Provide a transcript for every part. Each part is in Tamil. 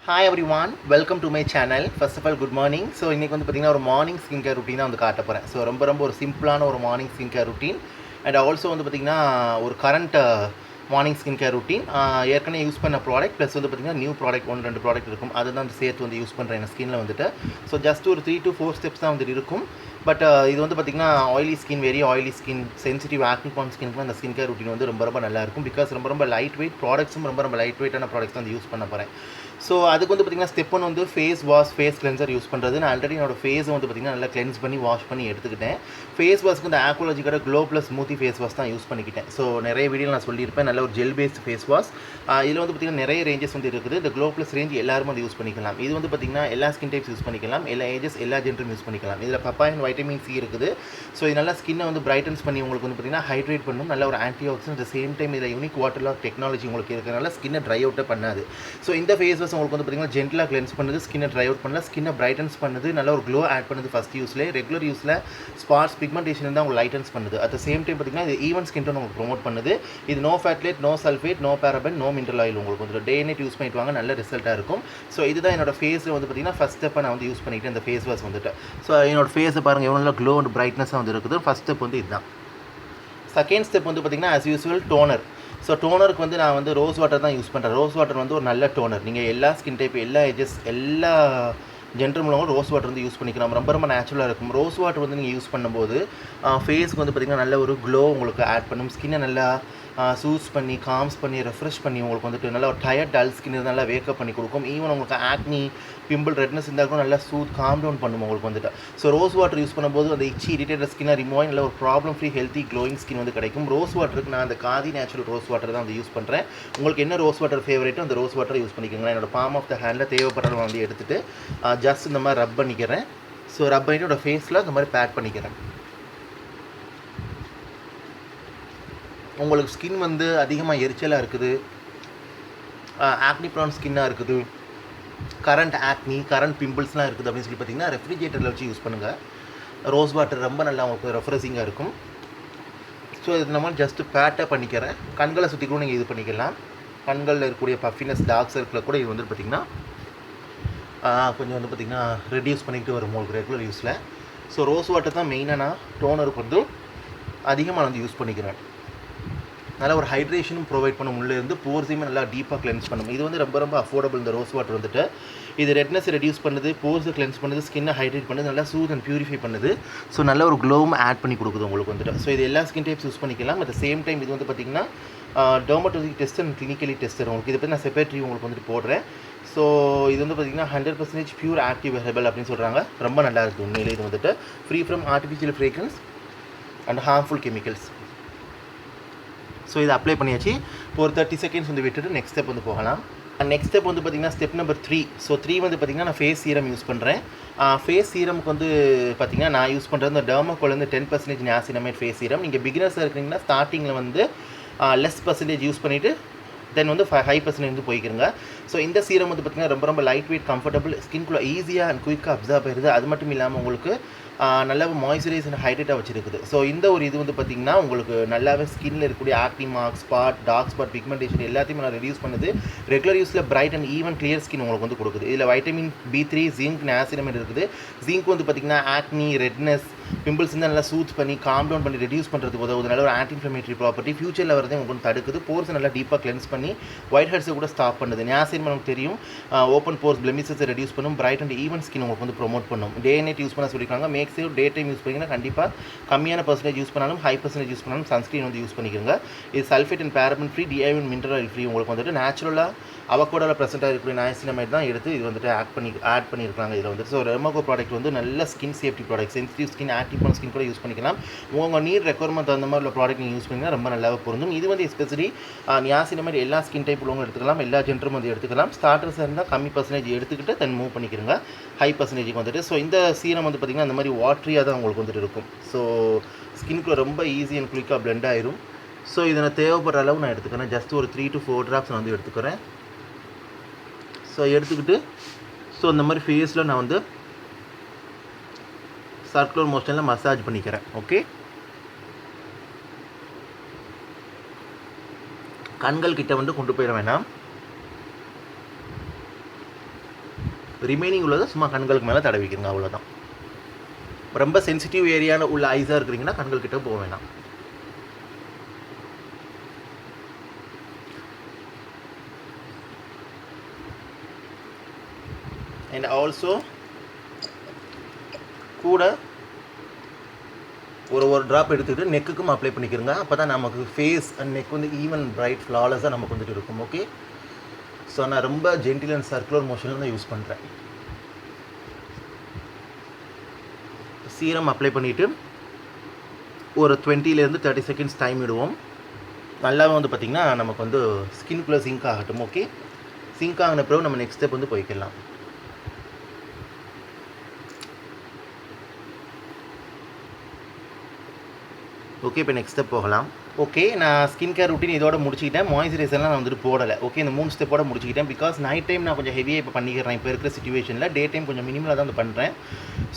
Hi everyone, welcome to my channel. First of all, good morning. So இன்னைக்கு வந்து பாத்தீங்கன்னா ஒரு மார்னிங் ஸ்கின் கேர் ரூட்டீன் தான் வந்து காட்ட போறேன். ஸோ ரொம்ப ஒரு சிம்பிளான ஒரு morning skin care routine and also வந்து பாத்தீங்கன்னா ஒரு current morning skin care routine ஏற்கனவே யூஸ் பண்ண ப்ராடக்ட் ப்ளஸ் வந்து பார்த்திங்கன்னா நியூ ப்ராடக்ட் 1-2 ப்ராடக்ட் இருக்கும் அதுதான் வந்து சேர்த்து வந்து யூஸ் பண்ணுறேன் என் ஸ்கின்னில் வந்துட்டு. ஸோ ஜஸ்ட் ஒரு 3 to 4 ஸ்டெப்ஸ் தான் வந்துட்டு இருக்கும். பட் இது வந்து பார்த்திங்கன்னா oily skin, very oily skin, sensitive acne prone ஸ்கின்க்கு அந்த ஸ்கின் கேர் ரூட்டீன் வந்து ரொம்ப நல்லாயிருக்கும். பிகாஸ் ரொம்ப லைட் வெயிட் ப்ராடக்ட்ஸும் ரொம்ப லைட் வெயிட்டான ப்ராடக்ட்ஸ் வந்து யூஸ் பண்ண போகிறேன். ஸோ அதுக்கு வந்து பார்த்திங்கன்னா ஸ்டெப் 1 வந்து face wash, face cleanser use பண்ணுறது. நான் ஆல்ரெடி என்னோட ஃபேஸை வந்து பார்த்திங்கன்னா நல்லா கிளென்ஸ் பண்ணி வாஷ் பண்ணி எடுத்துக்கிட்டேன். ஃபேஸ் வாஷ்க்கு இந்த ஆக்வாலஜிக்கோட glow plus smoothie face wash தான் யூஸ் பண்ணிக்கிட்டேன். ஸோ நிறைய வீடியோ நான் சொல்லியிருப்பேன், நல்ல ஒரு ஜெல் பேஸ்ட் ஃபேஸ் வாஷ். இதில் வந்து பார்த்திங்கன்னா நிறைய ரேஞ்சஸ் வந்து இருக்குது. இந்த க்ளோ ப்ளஸ் ரேஞ்ச் எல்லாரும் வந்து யூஸ் பண்ணிக்கலாம். இது வந்து பார்த்திங்கன்னா எல்லா ஸ்கின் டைப்ஸ் யூஸ் பண்ணிக்கலாம், எல்லா ஏஜஸ், எல்லா ஜென்டரும் யூஸ் பண்ணிக்கலாம். இதில் பப்பாயன் வைட்டமின் சி இருக்குது. ஸோ இது நல்லா ஸ்கின்னை வந்து பிரைட்டன்ஸ் பண்ணி உங்களுக்கு வந்து பார்த்திங்கன்னா ஹைட்ரேட் பண்ணும். நல்ல ஒரு anti accident. At same time இதில் யூனிக் வாட்டர் லாக் டெக்னாலஜி உங்களுக்கு இருக்கிறனால ஸ்கின்னை ட்ரை அவுட்டே பண்ணாது. ஸோ இந்த ஃபேஸ் வாஷ் உங்களுக்கு வந்து பார்த்திங்கன்னா ஜென்டலாக கிளென்ஸ் பண்ணுது, ஸ்கின்னை ட்ரை அவுட் பண்ணல, ஸ்கின்னை பிரைட்டன்ஸ் பண்ணுது, நல்ல ஒரு க்ளோ ஆட் பண்ணுது ஃபஸ்ட் யூஸ்லேயே. ரெகுலர் யூஸில் ஸ்பாட்ஸ் பிக்மெண்டேஷன் தான் உங்களுக்கு லைட்டன்ஸ் பண்ணுது. அட் த சேம் டைம் பார்த்திங்கன்னா இது ஈவன் ஸ்கின் டோன் உங்களுக்கு ப்ரொமோட் பண்ணுது. இது no phthalate, no sulphate, no paraben, no mineral oil. உங்களுக்கு வந்து டே நைட் யூஸ் பண்ணிட்டு வாங்க, நல்ல ரிசல்ட்டாக இருக்கும். ஸோ இதுதான் என்னோட ஃபேஸில் வந்து பார்த்திங்கன்னா ஃபஸ்ட் ஸ்டெப்பை நான் வந்து யூஸ் பண்ணிக்கிட்டேன் இந்த ஃபேஸ் வாஷ் வந்துட்டு. ஸோ என்னோட ஃபேஸை பாருங்கள் எவ்வளோ க்ளோ அண்ட் பிரைட்னஸாக வந்து இருக்குது. ஃபஸ்ட் ஸ்டெப் வந்து இதுதான். செகண்ட் ஸ்டெப் வந்து பார்த்திங்கன்னா ஆஸ் யூஸ்வல் டோனர். ஸோ டோனருக்கு வந்து நான் வந்து ரோஸ் வாட்டர் தான் யூஸ் பண்ணுறேன். ரோஸ் வாட்டர் வந்து ஒரு நல்ல டோனர். நீங்கள் எல்லா ஸ்கின் டைப், எல்லா ஏஜஸ், எல்லா ஜென்டர் மூலமாக ரோஸ் வாட்டர் வந்து யூஸ் பண்ணிக்கலாம். ரொம்ப நேச்சுரலாக இருக்கும். ரோஸ் வாட்டர் வந்து நீங்கள் யூஸ் பண்ணும்போது ஃபேஸ்க்கு வந்து பார்த்திங்கன்னா நல்ல ஒரு க்ளோ உங்களுக்கு ஆட் பண்ணும். ஸ்கின்னை நல்லா சூஸ் பண்ணி, காம்ஸ் பண்ணி, ரெஃப்ரெஷ் பண்ணி உங்களுக்கு வந்துட்டு நல்லா ஒரு டயர்ட் டல் ஸ்கின் நல்லா வேக்கப் பண்ணி கொடுக்கும். ஈவன் உங்களுக்கு ஆக்னி, பிம்பிள், ரெட்னஸ் இருந்தால் கூட நல்லா காம் டவுன் பண்ணும் உங்களுக்கு வந்துட்டு. ஸோ ரோஸ் வாட்டர் யூஸ் பண்ணும்போது அந்த இச்சி இரிட்டேட்டட் ஸ்கின்னை ரிமூவ் ஆகி நல்ல ஒரு problem free healthy glowing skin வந்து கிடைக்கும். ரோஸ் வாட்டருக்கு நான் அந்த காதி நேச்சுரல் ரோஸ் வாட்டர் தான் வந்து யூஸ் பண்ணுறேன். உங்களுக்கு என்ன ரோஸ் வாட்டர் ஃபேவரேட்டோ அந்த ரோஸ் வாட்டர் யூஸ் பண்ணிக்கோங்க. என்னோட பாம் ஆஃப் த ஹேண்டில் தேவைப்படுறவங்க வந்து எடுத்துகிட்டு ஜஸ்ட் இந்த மாதிரி ரப் பண்ணிக்கிறேன். ஸோ ரப் பண்ணிவிட்டு என்னோடய ஃபேஸில் இந்த மாதிரி பேக் பண்ணிக்கிறேன். உங்களுக்கு ஸ்கின் வந்து அதிகமாக எரிச்சலாக இருக்குது, ஆக்னி ப்ரான் ஸ்கின்னாக இருக்குது, கரண்ட் ஆக்னி, கரண்ட் பிம்பிள்ஸ்லாம் இருக்குது அப்படின்னு சொல்லி பார்த்தீங்கன்னா ரெஃப்ரிஜரேட்டரில் வச்சு யூஸ் பண்ணுங்கள். ரோஸ் வாட்டர் ரொம்ப நல்லா உங்களுக்கு ரெஃப்ரெஷிங்காக இருக்கும். ஸோ இது நம்ம ஜஸ்ட்டு பேட்டாக பண்ணிக்கிறேன். கண்களை சுற்றி கூட நீங்கள் இது பண்ணிக்கலாம். கண்களில் இருக்கக்கூடிய பஃபினஸ், டார்க் சர்க்கிளில் கூட இது வந்து பார்த்திங்கன்னா கொஞ்சம் வந்து பார்த்திங்கன்னா ரெடியூஸ் பண்ணிக்கிட்டு வரும் உங்களுக்கு ரெகுலர் யூஸில். ஸோ ரோஸ் வாட்டர் தான் மெயினாக நான் டோனருக்கு வந்து அதிகமாக வந்து யூஸ் பண்ணிக்கிறேன். நல்லா ஒரு ஹைட்ரேஷனும் ப்ரொவைட் பண்ணும். உள்ளேருந்து போர்ஸையுமே நல்லா டீப்பாக கிளென்ஸ் பண்ணும். இது வந்து ரொம்ப அஃபோர்டபுள் இந்த ரோஸ் வாட்டர் வந்துட்டு. இது ரெட்னஸ் ரெடியூஸ் பண்ணுது, போர்ஸை கிளென்ஸ் பண்ணுது, ஸ்கின்னை ஹைட்ரேட் பண்ணுது, நல்லா சூத் அண்ட் பியூரிஃபை பண்ணுது. ஸோ நல்ல ஒரு க்ளோவும் ஆட் பண்ணி கொடுக்குது உங்களுக்கு வந்துட்டு. ஸோ இது எல்லா ஸ்கின் டைப்ஸ் யூஸ் பண்ணிக்கலாம். அட் த சேம் டைம் இது வந்து பார்த்திங்கன்னா dermatology test and clinically tester. உங்களுக்கு இதை பற்றி நான் செப்பரேட்ரி உங்களுக்கு வந்துட்டு போடுறேன். ஸோ இது வந்து பார்த்திங்கன்னா 100% பியூர் ஆக்டிவ் ஹெர்பல் அப்படின்னு சொல்கிறாங்க. ரொம்ப நல்லா இருக்குது உண்மையிலே. இது வந்துட்டு free from artificial fragrance and harmful chemicals. So இதை அப்ளை பண்ணியாச்சு. இப்போ ஒரு 30 செகண்ட்ஸ் வந்து விட்டுட்டு நெக்ஸ்ட் ஸ்டெப் வந்து போகலாம். நெக்ஸ்ட் ஸ்டெப் வந்து பார்த்திங்கன்னா ஸ்டெப் நம்பர் 3. ஸோ 3 வந்து பார்த்திங்கன்னா நான் ஃபேஸ் சீரம் யூஸ் பண்ணுறேன். ஃபேஸ் சீரமுக்கு வந்து பார்த்திங்கன்னா நான் யூஸ் பண்ணுறது இந்த டெர்மாகோலேருந்து 10% நியாசினமேட் ஃபேஸ் சீரம். நீங்கள் பிகினர்ஸாக இருக்கிறீங்கன்னா ஸ்டார்டிங்கில் வந்து லெஸ் பர்சன்டேஜ் யூஸ் பண்ணிவிட்டு தென் வந்து 5% வந்து போய்க்கிறங்க. ஸோ இந்த சீரம் வந்து பார்த்திங்கன்னா ரொம்ப லைட் வெயிட், கம்ஃபர்டபுள், ஸ்கின்குள்ளே ஈஸியாக அண்ட் குயிக்காக அப்சர்வ் ஆகிடுது. அது மட்டும் இல்லாமல் உங்களுக்கு நல்லா மாய்ஸ்சரைஸ் அண்ட் ஹைட்ரேட்டாக வச்சுருக்குது. ஸோ இந்த ஒரு இது வந்து பார்த்திங்கன்னா உங்களுக்கு நல்லாவே ஸ்கின்னில் இருக்கக்கூடிய acne mark, spot, dark spot, pigmentation எல்லாத்தையுமே நான் ரெடியூஸ் பண்ணுது. ரெகுலர் யூஸில் bright and even clear skin உங்களுக்கு வந்து கொடுக்குது. இதில் வைட்டமின் B3, ஜிங்க், நியாசினமேட் இருக்குது. ஜிங்க் வந்து பார்த்திங்கன்னா ஆக்னி, ரெட்னஸ், பிம்பிள்ஸ் வந்து நல்லா சூத் பண்ணி, காம் டவுன் பண்ணி, ரெடியூஸ் பண்ணுறதுக்கு உதவுது. நல்ல ஒரு ஆன்டி இன்ஃப்ளமேட்டரி ப்ராப்பர்ட்டி. ஃபியூச்சரில் வரதே உங்களுக்கு வந்து தடுக்குது. போர்ஸ் நல்லா டீப்பாக கிளென்ஸ் பண்ணி ஒயிட் ஹெட்ஸை கூட ஸ்டாப் பண்ணுது. நியாசினமேட் நமக்கு தெரியும் ஓப்பன் போர்ஸ், பிளெமிஷஸை ரெடியூஸ் பண்ணும். பிரைட் அண்ட் ஈவன் ஸ்கின் உங்களுக்கு வந்து ப்ரொமோட் பண்ணும். டே நைட் யூஸ் பண்ண சொல்லியிருக்காங்க. Make sure daytime use பண்ணிங்கன்னா கண்டிப்பாக கம்மியான பர்சன்டேஜ் யூஸ் பண்ணாலும் ஹை பர்சன்டேஜ் யூஸ் பண்ணாலும் சன்ஸ்க்ரீன் வந்து யூஸ் பண்ணிக்கிறங்க. இது சல்ஃபேட் அண்ட் பேரபன் ஃப்ரீ, டிஐவின் மினரல் ஆயில் ஃப்ரீ. உங்களுக்கு வந்துட்டு நேச்சுரலாக அவகோடாவில் ப்ரெசென்ட்டாக இருக்கக்கூடிய நியாசினமேட் தான் எடுத்து இது வந்துட்டு ஆட் பண்ணியிருக்காங்க இதில் வந்துட்டு. ஸோ ரெமகோ ப்ராடக்ட் வந்து நல்ல skin safety product. Sensitive skin, active பண்ண ஸ்கின் கூட யூஸ் பண்ணிக்கலாம். உங்கள் நீட் ரெக்குவயர்மெண்ட் அந்த மாதிரி உள்ள ப்ராடக்ட் நீங்கள் யூஸ் பண்ணிங்கன்னா ரொம்ப நல்லாவே பொருந்தும். இது வந்து எஸ்பெஷலி நியாசினமேட் எல்லா ஸ்கின் டைப் உள்ளவங்க எடுத்துக்கலாம், எல்லா ஜென்டரும் வந்து எடுத்துக்கலாம். ஸ்டார்டர்ஸாக இருந்தால் கம்மி பர்சன்டேஜ் எடுத்துக்கிட்டு தென் மூவ் பண்ணிக்கிறங்க ஹை பர்சன்டேஜுக்கு வந்துட்டு. ஸோ இந்த சீரம் வந்து பார்த்திங்கன்னா அந்த மாதிரி வாட்ரியாக தான் உங்களுக்கு வந்துட்டு இருக்கும். ஸோ ஸ்கின்குள்ளே ரொம்ப ஈஸி அண்ட் குயிக்காக பிளெண்ட் ஆயிரும். ஸோ இதை நான் தேவைப்படுற அளவு நான் எடுத்துக்கிறேன். ஜஸ்ட் ஒரு 3 to 4 ட்ராப்ஸ் நான் வந்து எடுத்துக்கிறேன். ஸோ எடுத்துக்கிட்டு ஸோ இந்த மாதிரி ஃபேஸில் நான் வந்து சர்க்குலர் மோஷனில் மசாஜ் பண்ணிக்கிறேன். ஓகே, கண்கள் கிட்ட வந்து கொண்டு போயிட வேணாம். ரிமைனிங் உள்ளதை சும்மா கண்களுக்கு மேலே தடவிக்கிறங்க, அவ்வளோதான். ரொம்ப சென்சிட்டிவ் ஏரியாவில் உள்ள ஐஸாக இருக்கிறீங்கன்னா கண்கள் கிட்ட போக வேணாம். அண்ட் ஆல்சோ கூட ஒரு ட்ராப் எடுத்துக்கிட்டு நெக்குக்கும் அப்ளை பண்ணிக்கிறங்க. அப்போ தான் நமக்கு ஃபேஸ் அண்ட் நெக் வந்து ஈவன் பிரைட் ஃப்ளாலஸாக நமக்கு வந்துட்டு இருக்கும். ஓகே, ஸோ நான் ரொம்ப ஜென்டில் அண்ட் சர்க்குலர் மோஷனில் தான் யூஸ் பண்ணுறேன். சீரம் அப்ளை பண்ணிவிட்டு ஒரு 20 to 30 seconds டைம் விடுவோம். நல்லாவே வந்து பார்த்திங்கன்னா நமக்கு வந்து ஸ்கின்குள்ளே சிங்க் ஆகட்டும். ஓகே, சிங்க் ஆகின பிறகு நம்ம நெக்ஸ்ட் ஸ்டெப் வந்து போய்க்கலாம். ஓகே, இப்போ நெக்ஸ்ட் ஸ்டெப் போகலாம். ஓகே, நான் ஸ்கின் கேர் ரூட்டின் இதோட முடிச்சுக்கிட்டேன். மாய்ஸ்சரைசர்லாம் நான் வந்துட்டு போடலை. ஓகே, இந்த 3 ஸ்டெப்போட முடிச்சுக்கிட்டேன். பிகாஸ் நைட் டைம் நான் கொஞ்சம் ஹெவியாக இப்போ பண்ணிக்கிறேன். இப்போ இருக்கிற சிச்சுவேஷனில் டே டைம் கொஞ்சம் மினிமலாக தான் வந்து பண்ணுறேன்.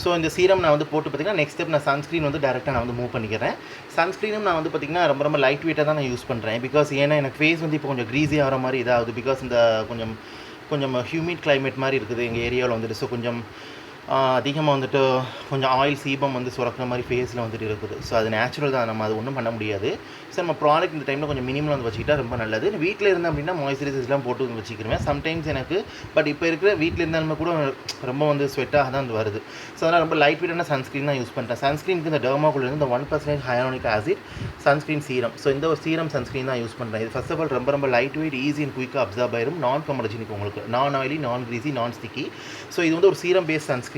ஸோ இந்த சீரம் நான் வந்து போட்டு பார்த்திங்கன்னா நெக்ஸ்ட் ஸ்டெப் நான் சன்ஸ்க்ரீன் வந்து டேரெக்டாக நான் வந்து மூவ் பண்ணிக்கிறேன். சன்ஸ்க்ரீனும் நான் வந்து பார்த்திங்கன்னா ரொம்ப லைட் வெயிட்டாக தான் நான் யூஸ் பண்ணுறேன். பிகாஸ் ஏன்னா எனக்கு ஃபேஸ் வந்து இப்போ கொஞ்சம் க்ரீஸி ஆகிற மாதிரி இதாகுது. பிகாஸ் இந்த கொஞ்சம் ஹியூமிட் கிளைமேட் மாதிரி இருக்குது எங்கள் ஏரியாவில் வந்துட்டு. ஸோ கொஞ்சம் அதிகமாக வந்துட்டு கொஞ்சம் ஆயில் சீபம் வந்து சுரக்கிற மாதிரி ஃபேஸில் வந்துட்டு இருக்குது. ஸோ அது நேச்சுரல் தான், நம்ம அது ஒன்றும் பண்ண முடியாது. ஸோ நம்ம ப்ராடக்ட் இந்த டைமில் கொஞ்சம் மினிமம் வந்து வச்சுக்கிட்டா ரொம்ப நல்லது. வீட்டில் இருந்தேன் அப்படின்னா மாய்ஸ்சரைசர்ஸ்லாம் போட்டு வந்து வச்சுக்கிறேன் சம்டைம்ஸ் எனக்கு. பட் இப்போ இருக்கிற வீட்டில் இருந்தாலுமே கூட ரொம்ப வந்து ஸ்வெட்டாக தான் வந்து வருது. ஸோ அதனால் ரொம்ப லைட் வெயிட்டான சன்ஸ்க்ரீன் தான் யூஸ் பண்ணுறேன். சன்ஸ்க்ரீனுக்கு இந்த டெர்மாக்குள்ளேருந்து இந்த 1% ஹையாலுரோனிக் ஆசிட் சன்ஸ்க்ரீன் சீரம். ஸோ இந்த ஒரு சீரம் சன்ஸ்க்ரீன் தான் யூஸ் பண்ணுறேன். இது ஃபர்ஸ்ட் ஆஃப் ஆல் ரொம்ப லைட் வெயிட், ஈஸி அண்ட் குயிக்காக அப்சர்வ் ஆயிரும். நான் கமர்ஜினிக், உங்களுக்கு நான் ஆயிலி, நான் க்ரீஸி, நான் ஸ்டிக்கி. ஸோ இது வந்து ஒரு serum based sunscreen.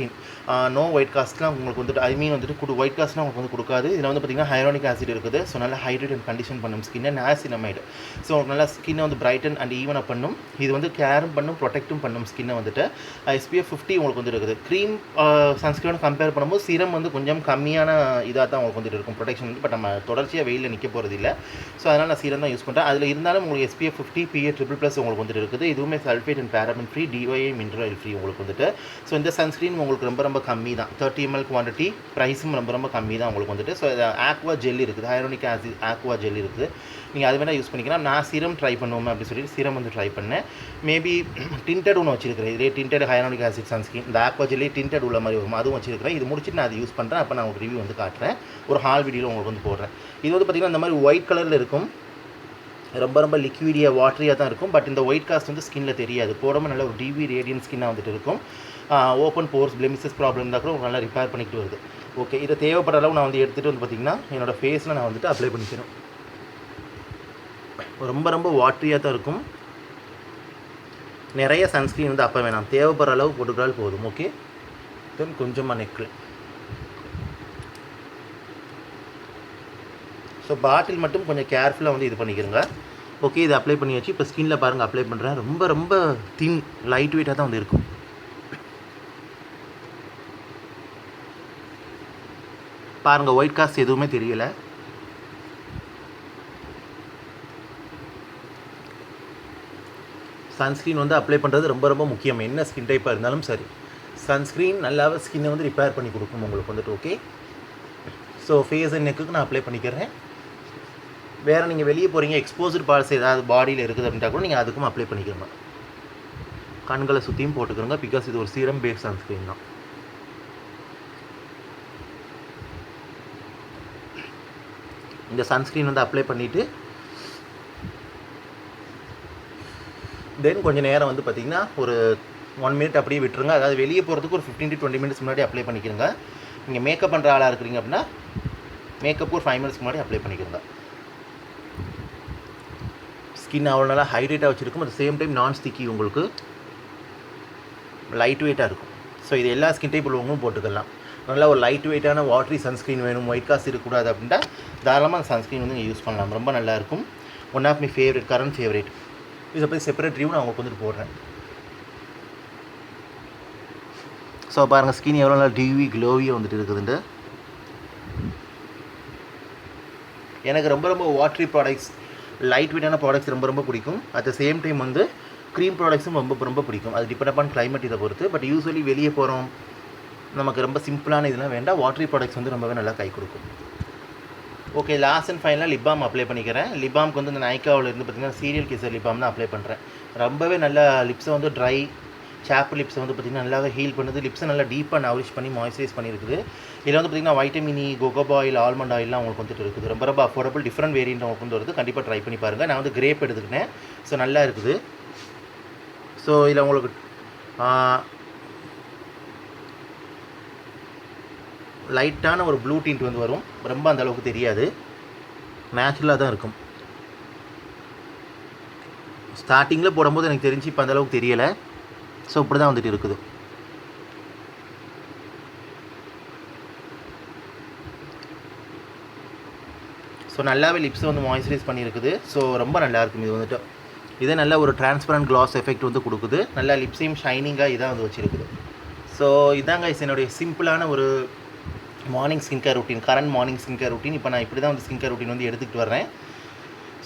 No white காஸ்ட்லாம் உங்களுக்கு வந்துட்டு வந்துட்டு ஒயிட் காஸ்ட்லாம் உங்களுக்கு வந்து கொடுக்காது. இதில் வந்து பார்த்திங்கன்னா ஹையாலுரோனிக் ஆசிட் இருக்குது. ஸோ நல்லா ஹைட்ரேட் அண்ட் கண்டிஷன் பண்ணும் ஸ்கின்னை. நியாசினமைடு, ஸோ நல்லா ஸ்கின்னை வந்து பிரைட்டன் அண்ட் ஈவனாக பண்ணும். இது வந்து கேரும் பண்ணும், ப்ரொடெக்டும் பண்ணும் ஸ்கின்னை வந்துட்டு. SPF 50 உங்களுக்கு வந்து இருக்குது. க்ரீம் சன்ஸ்க்ரீனோட கம்பேர் பண்ணும்போது சீரம் வந்து கொஞ்சம் கம்மியான இதாக தான் உங்களுக்கு வந்துட்டு இருக்கும் ப்ரொடெக்ஷன் வந்து. பட் நம்ம தொடர்ச்சியாக வெயிலில் நிற்க போகிறது இல்லை. ஸோ அதனால் நான் சீரம் தான் யூஸ் பண்ணுறேன். அதில் இருந்தாலும் உங்களுக்கு SPF 50 PA++ உங்களுக்கு வந்துட்டு இருக்குது. இதுவுமே sulphate and paraben free, DYA mineral oil free உங்களுக்கு வந்துட்டு. ஸோ இந்த சன்ஸ்க்ரீன் உங்களுக்கு ரொம்ப கம்மி தான். 30 ml குவான்டிட்டி, ப்ரைஸும் ரொம்ப கம்மி தான் உங்களுக்கு வந்துட்டு. ஸோ ஆக்வா ஜெல் இருக்குது, ஹையாலுரோனிக் ஆசிட் ஆக்வா ஜெல் இருக்குது. நீங்கள் அது வேணால் யூஸ் பண்ணிக்கலாம். நான் சீரம் ட்ரை பண்ணுவோம் அப்படின்னு சொல்லிட்டு சீரம் வந்து ட்ரை பண்ணேன். மேபி டிண்டட் ஒன்று வச்சிருக்கிறேன். இதே டிண்டட் ஹையாலுரோனிக் ஆசிட் சன்ஸ்க்ரீன், இந்த ஆக்வா ஜெல்லே டிண்டட் உள்ள மாதிரி வரும், அதுவும் வச்சிருக்கிறேன். இது முடிச்சுட்டு நான் அதை யூஸ் பண்ணுறேன். அப்போ நான் ஒரு ரிவ்யூ வந்து காட்டுறேன், ஒரு ஹால் வீடியோவில் உங்களுக்கு வந்து போடுறேன். இது வந்து பார்த்திங்கன்னா இந்த மாதிரி ஒயிட் கலரில் இருக்கும். ரொம்ப லிக்விடியாக வாட்டரியாக தான் இருக்கும். பட் இந்த ஒயிட் காஸ்ட் வந்து ஸ்கின்னில் தெரியாது. போடாமல் நல்ல ஒரு டிவி ரேடியன்ட் ஸ்கின்னாக வந்துட்டு இருக்கும். ஓப்பன் போர்ஸ், பிளெமிசஸ் ப்ராப்ளம் இருந்தால் கூட நல்லா ரிப்பேர் பண்ணிக்கிட்டு வருது. ஓகே, இதை தேவைப்படுற அளவு நான் வந்து எடுத்துகிட்டு வந்து பார்த்திங்கன்னா என்னோடய ஃபேஸில் நான் வந்துட்டு அப்ளை பண்ணிக்கிறேன். ரொம்ப வாட்டரியாக தான் இருக்கும். நிறைய சன்ஸ்க்ரீன் வந்து அப்போ வேணாம், தேவைப்படுற அளவு போட்டுக்கிறால் போதும். ஓகே, தென் கொஞ்சமாக நெக்கு. ஸோ பாட்டில் மட்டும் கொஞ்சம் கேர்ஃபுல்லாக வந்து இது பண்ணிக்கிறங்க. ஓகே, இது அப்ளை பண்ணியாச்சு. இப்போ ஸ்கின்னில் பாருங்கள் அப்ளை பண்ணுறேன். ரொம்ப தின் லைட் வெயிட்டாக தான் வந்து இருக்கும். பாருங்கள், ஒயிட் காஸ்ட் எதுவுமே தெரியலை. சன்ஸ்க்ரீன் வந்து அப்ளை பண்ணுறது ரொம்ப முக்கியம். என்ன ஸ்கின் டைப்பாக இருந்தாலும் சரி, சன்ஸ்க்ரீன் நல்லாவே ஸ்கின்னை வந்து ரிப்பேர் பண்ணி கொடுக்கும் உங்களுக்கு வந்துட்டு. ஓகே, ஸோ ஃபேஸ் அண்ட் நெக்குக்கு நான் அப்ளை பண்ணிக்கிறேன். வேறு நீங்கள் வெளியே போகிறீங்க, எக்ஸ்போஸ்டு பார்ட்ஸ் ஏதாவது பாடியில் இருக்குது அப்படின்ட்டா கூட நீங்கள் அதுக்கும் அப்ளை பண்ணிக்கிறோங்க. கண்களை சுற்றியும் போட்டுக்கிறோங்க. பிகாஸ் இது ஒரு சீரம் பேஸ்ட் சன்ஸ்க்ரீன் தான். இந்த சன்ஸ்க்ரீன் வந்து அப்ளை பண்ணிவிட்டு தென் கொஞ்சம் நேரம் வந்து பார்த்திங்கன்னா ஒரு 1 minute அப்படியே விட்டுருங்க. அதாவது வெளியே போகிறதுக்கு ஒரு 15 to 20 minutes முன்னாடி அப்ளை பண்ணிக்கிறங்க. நீங்கள் மேக்கப் பண்ணுற ஆளாக இருக்கிறீங்க அப்படின்னா மேக்கப் ஒரு 5 minutes முன்னாடி அப்ளை பண்ணிக்கிறங்க. ஸ்கின் அவ்வளோ நல்லா ஹைட்ரேட்டாக வச்சுருக்கும். அட் சேம் டைம் நான் ஸ்டிக்கி, உங்களுக்கு லைட் வெயிட்டாக இருக்கும். ஸோ இது எல்லா ஸ்கின் டைப் உள்ளவங்களும் போட்டுக்கலாம். நல்லா ஒரு லைட் வெயிட்டான வாட்டரி சன்ஸ்க்ரீன் வேணும், ஒயிட் காஸ்ட் இருக்கக்கூடாது அப்படின்ட்டா தாராளமாக அந்த சன்ஸ்க்ரீன் வந்து நீங்கள் யூஸ் பண்ணலாம். ரொம்ப நல்லாயிருக்கும். One of my favourite, current favourite. இதை பற்றி செப்பரேட் ரிவ்யூ நான் உங்களுக்கு வந்துட்டு போடுறேன். ஸோ பாருங்கள், ஸ்கின் எவ்வளோ நல்லா டிவி க்ளோவியாக வந்துட்டு இருக்குதுண்டு. எனக்கு ரொம்ப வாட்டரி ப்ராடக்ட்ஸ், லைட் வெயிட்டான ப்ராடக்ட்ஸ் ரொம்ப பிடிக்கும். அட் த சேம் டைம் வந்து க்ரீம் ப்ராடக்ட்ஸும் ரொம்ப பிடிக்கும். அது டிபெண்ட் அப்பான் கிளைமேட் இதை பொறுத்து. பட் யூஸ்வலி வெளியே போகிறோம், நமக்கு ரொம்ப சிம்பிளான இதெல்லாம் வேண்டாம். வாட்டரி ப்ராடக்ட்ஸ் வந்து ரொம்பவே நல்லா கை கொடுக்கும். ஓகே, லாஸ்ட் அண்ட் ஃபைனலாக லிப் பாம் அப்ளை பண்ணிக்கிறேன். லிப் பாம்க்கு வந்து இந்த நைக்காவில் இருந்து பார்த்திங்கன்னா சீரியல் கிசர் லிப் பாம் தான் அப்ளை பண்ணுறேன். ரொம்பவே நல்லா லிப்ஸை வந்து ட்ரை சாப் லிப்ஸை வந்து பார்த்திங்கன்னா நல்லாவே ஹீல் பண்ணுது, லிப்ஸை நல்லா டீப்பாக நவரிஷ் பண்ணி மாய்ஸ்சரைஸ் பண்ணியிருக்குது. இதில் வந்து பார்த்திங்கன்னா வைட்டமின் இ, கோகோபா ஆயில், ஆல்மண்ட் ஆயிலாம் உங்களுக்கு வந்துட்டு இருக்குது. ரொம்ப ரொம்ப அஃபோர்டபுள், டிஃப்ரெண்ட் வேரியண்ட் உங்களுக்கு வந்து வருது. கண்டிப்பாக ட்ரை பண்ணி பாருங்கள். நான் வந்து கிரேப் எடுத்துக்கிட்டேன். ஸோ நல்லா இருக்குது. ஸோ இதில் உங்களுக்கு லைட்டான ஒரு ப்ளூ டிண்ட் வந்து வரும். ரொம்ப அந்த அளவுக்கு தெரியாது, நேச்சுரலாக தான் இருக்கும். ஸ்டார்டிங்கில் போடும்போது எனக்கு தெரிஞ்சு இப்போ அந்தளவுக்கு தெரியலை. ஸோ இப்படி தான் வந்துட்டு இருக்குது. ஸோ நல்லாவே லிப்ஸை வந்து மாய்ஸ்சரைஸ் பண்ணியிருக்குது. ஸோ ரொம்ப நல்லாயிருக்கும். இது வந்துட்டு இதே நல்ல ஒரு டிரான்ஸ்பரண்ட் கிளாஸ் எஃபெக்ட் வந்து கொடுக்குது. நல்லா லிப்ஸையும் ஷைனிங்காக இதாக வந்து வச்சுருக்குது. ஸோ இதாங்க என்னுடைய சிம்பிளான ஒரு morning skin care routine, current morning skin care routine. இப்போ நான் இப்படி தான் வந்து ஸ்கின் கேர் ரொட்டீன் வந்து எடுத்துகிட்டு வரேன்.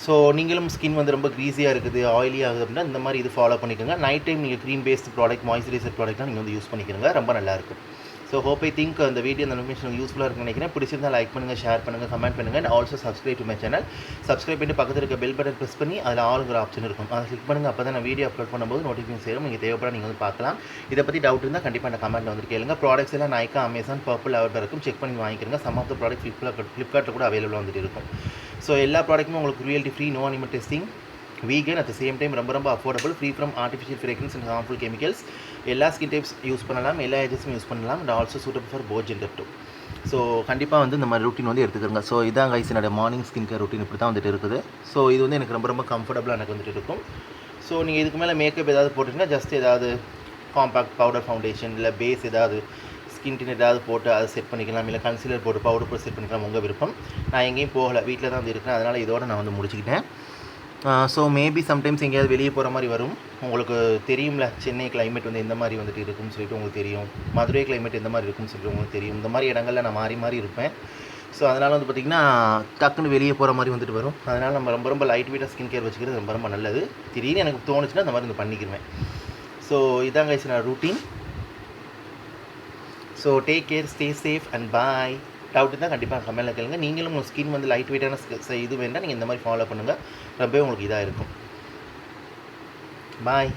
ஸோ நீங்களும் ஸ்கின் வந்து ரொம்ப க்ரீஸியாக இருக்குது, ஆயிலி ஆகுது அப்படின்னா இந்த மாதிரி இது ஃபாலோ பண்ணிக்கோங்க. நைட் டைம் நீங்கள் க்ரீம் பேஸ்ட் ப்ராடக்ட், மாய்ஸ்சரைசர் ப்ராடக்ட்லாம் நீங்கள் வந்து யூஸ் பண்ணிக்கிறங்க. ரொம்ப நல்லாயிருக்கும். ஸோ ஹோப் ஐ திங்க் அந்த வீடியோ அந்த இன்ஃபர்மேஷன் யூஸ்ஃபுல்லாக இருக்குன்னு நினைக்கிறேன். பிடிச்சிருந்தால் லைக் பண்ணுங்கள், ஷேர் பண்ணுங்கள், கமெண்ட் பண்ணுங்கள். And also subscribe to my channel. Subscribe பண்ணிட்டு பக்கத்தில் இருக்க பெல் பட்டன் ப்ரெஸ் பண்ணி அதில் ஆளுங்கிற ஆப்ஷன் இருக்கும், அதை கிளிக் பண்ணுங்கள். அப்போ தான் நான் வீடியோ அப்லோட் பண்ணும்போது நோட்டிஃபிகேஷன் சேரும். நீங்கள் தேவைப்பட நீங்கள் வந்து பார்க்கலாம். இதை பற்றி டவுட் இருந்தால் கண்டிப்பாக அந்த கமெண்ட்டில் வந்து கேளுங்க. ப்ராடக்ட்ஸ் எல்லாம் Nykaa, Amazon, Purplle அவர்கிட்ட இருக்கும். செக் பண்ணி வாங்கிக்கிறங்க. சம் ஆஃப் த ப்ராடக்ட் ஃப்ளிப்கார்ட்டில் கூட அவைலபிளாக வந்துட்டு இருக்கும். ஸோ எல்லா ப்ராடக்ட்டுமே உங்களுக்கு cruelty free, no animal testing, vegan, at the same time ரொம்ப ரொம்ப affordable, free from artificial fragrance and harmful chemicals. எல்லா ஸ்கின் டைப்ஸ் யூஸ் பண்ணலாம், எல்லா ஏஜஸும் யூஸ் பண்ணலாம். And also suitable for both gender too. So கண்டிப்பாக வந்து இந்த மாதிரி ரொட்டீன் வந்து எடுத்துக்கிறங்க. ஸோ இதான் கைஸ் என்னோட மார்னிங் ஸ்கின் கேர் ரொட்டீன் இப்படி தான் வந்துட்டு இருக்குது. ஸோ இது வந்து எனக்கு ரொம்ப ரொம்ப கம்ஃபர்டபுளாக எனக்கு வந்துட்டு இருக்கும். ஸோ நீங்கள் இதுக்கு மேலே மேக்கப் ஏதாவது போட்டிங்கன்னா ஜஸ்ட் ஏதாவது காம்பேக்ட் பவுடர் ஃபவுண்டேஷன் இல்லை பேஸ் ஏதாவது ஸ்கின் டின் ஏதாவது போட்டு அதை செட் பண்ணிக்கலாம், இல்லை கன்சீலர் போட்டு பவுடர் போட்டு செட் பண்ணிக்கலாம், உங்கள் விருப்பம். நான் எங்கேயும் போகலை, வீட்டில் தான் வந்து இருக்கேன். அதனால் இதோட நான் வந்து முடிச்சுக்கிட்டேன். ஸோ மேபி சம்டைம்ஸ் எங்கேயாவது வெளியே போகிற மாதிரி வரும். உங்களுக்கு தெரியும்ல, சென்னை கிளைமேட் வந்து எந்த மாதிரி வந்துட்டு இருக்குன்னு சொல்லிட்டு உங்களுக்கு தெரியும், மதுரை கிளைமேட் எந்த மாதிரி இருக்குன்னு சொல்லிட்டு உங்களுக்கு தெரியும். இந்த மாதிரி இடங்களில் நான் மாறி மாறி இருப்பேன். ஸோ அதனால் வந்து பார்த்திங்கன்னா டக்குன்னு வெளியே போகிற மாதிரி வந்துட்டு வரும். அதனால் நம்ம ரொம்ப ரொம்ப லைட் வெயிட்டாக ஸ்கின் கேர் வச்சுக்கிறது ரொம்ப ரொம்ப நல்லது. திடீர்னு எனக்கு தோணுச்சுன்னா அந்த மாதிரி வந்து பண்ணிக்கிடுவேன். ஸோ இதாங்க நான் routine. So take care, stay safe and bye. Doubt இருந்தால் கண்டிப்பாக கமெண்ட்டில் கேளுங்க. நீங்களும் உங்கள் ஸ்கின் வந்து லைட் வெயிட்டான இது வேண்டாம், நீங்கள் இந்த மாதிரி ஃபாலோ பண்ணுங்கள். ரொம்பவே உங்களுக்கு இதாக இருக்கும். பாய்.